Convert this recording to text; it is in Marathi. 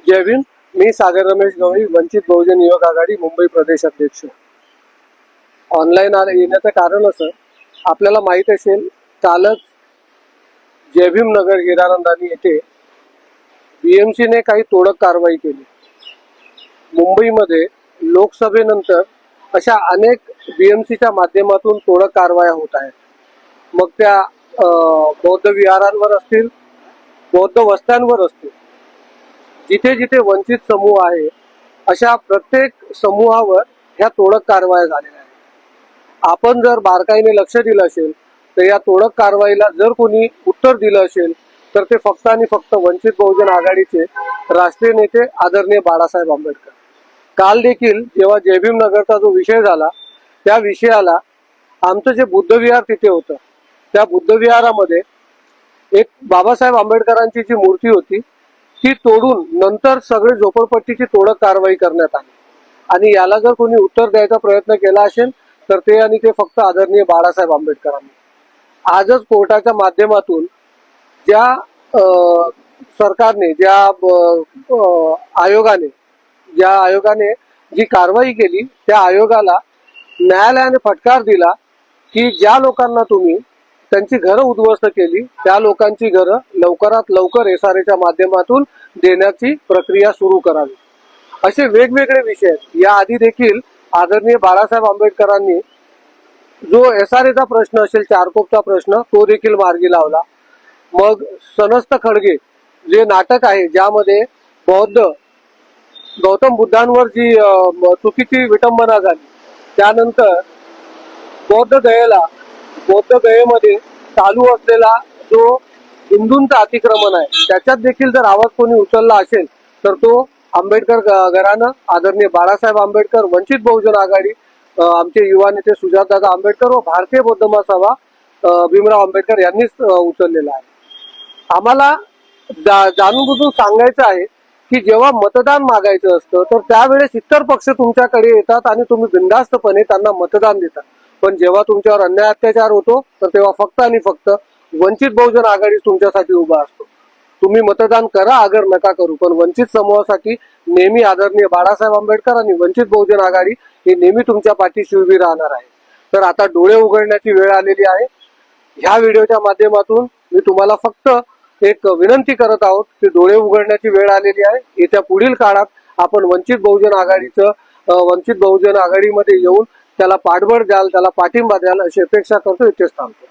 जय भीम। मी सागर रमेश गवळी, वंचित बहुजन युवक आघाडी मुंबई प्रदेश अध्यक्ष। ऑनलाईन येण्याचं कारण असं, आपल्याला माहित असेल कालच जय भीम नगर हिरानंदानी येथे बीएमसीने काही तोडक कारवाई केली। मुंबईमध्ये लोकसभेनंतर अशा अनेक बीएमसीच्या माध्यमातून तोडक कारवाया होत आहेत। मग त्या बौद्ध विहारांवर असतील, बौद्ध वस्त्यांवर असतील, जिथे जिथे वंचित समूह आहे अशा प्रत्येक समूहावर ह्या तोडक कारवाया झालेल्या आहेत। आपण जर बारकाईने लक्ष दिलं असेल तर या तोडक कारवाईला जर कोणी उत्तर दिलं असेल तर ते फक्त आणि फक्त वंचित बहुजन आघाडीचे राष्ट्रीय नेते आदरणीय बाळासाहेब आंबेडकर। काल देखील जेव्हा जय भीम नगरचा जो विषय झाला, त्या विषयाला आमचं जे बुद्ध विहार तिथे होतं, त्या बुद्ध विहारामध्ये एक बाबासाहेब आंबेडकरांची जी मूर्ती होती ती तोडून नंतर सगळे झोपडपट्टीची तोडक कारवाई करण्यात आली। आणि याला जर कोणी उत्तर द्यायचा प्रयत्न केला असेल तर ते फक्त आदरणीय बाळासाहेब आंबेडकरांनी। आजच कोर्टाच्या माध्यमातून ज्या सरकारने, ज्या आयोगाने जी कारवाई केली, त्या आयोगाला न्यायालयाने फटकार दिला की ज्या लोकांना तुम्ही त्यांची घरं उद्ध्वस्त केली त्या लोकांची घरं लवकरात लवकर एसआरएच्या माध्यमातून देण्याची प्रक्रिया सुरू करावी। असे वेगवेगळे विषय आहेत। या आधी देखील आदरणीय बाळासाहेब आंबेडकरांनी जो एसआरएचा प्रश्न असेल, चारकोपचा प्रश्न, तो देखील मार्गी लावला। मग सनस्त खळगे जे नाटक आहे, ज्यामध्ये गौतम बुद्धांवर जी चुकीची विटंबना झाली, त्यानंतर बौद्ध गयेमध्ये चालू असलेला जो हिंदूंचा अतिक्रमण आहे, त्याच्यात देखील जर आवाज कोणी उचलला असेल तर तो आंबेडकर घराणं, आदरणीय बाळासाहेब आंबेडकर, वंचित बहुजन आघाडी, आमचे युवा नेते सुजातदादा आंबेडकर व भारतीय बौद्ध महासभा भीमराव आंबेडकर यांनीच उचललेला आहे। आम्हाला जाणून बुजून सांगायचं आहे की जेव्हा मतदान मागायचं असतं तर त्यावेळेस इतर पक्ष तुमच्याकडे येतात आणि तुम्ही बिनधास्तपणे त्यांना मतदान देतात, पण जेव्हा तुमच्यावर अन्याय अत्याचार होतो तर तेव्हा फक्त आणि फक्त वंचित बहुजन आघाडी तुमच्यासाठी उभा असतो। तुम्ही मतदान करा अगर नका करू, पण वंचित समूहासाठी नेहमी आदरणीय बाळासाहेब आंबेडकर आणि वंचित बहुजन आघाडी ही नेहमी तुमच्या पाठीशी उभी राहणार आहे। तर आता डोळे उघडण्याची वेळ आलेली आहे। ह्या व्हिडिओच्या माध्यमातून मी तुम्हाला फक्त एक विनंती करत आहोत की डोळे उघडण्याची वेळ आलेली आहे। येत्या पुढील काळात आपण वंचित बहुजन आघाडीमध्ये येऊन त्याला पाठबळ द्याल, त्याला पाठिंबा द्याल अशी अपेक्षा करतो। इथेच थांबतो।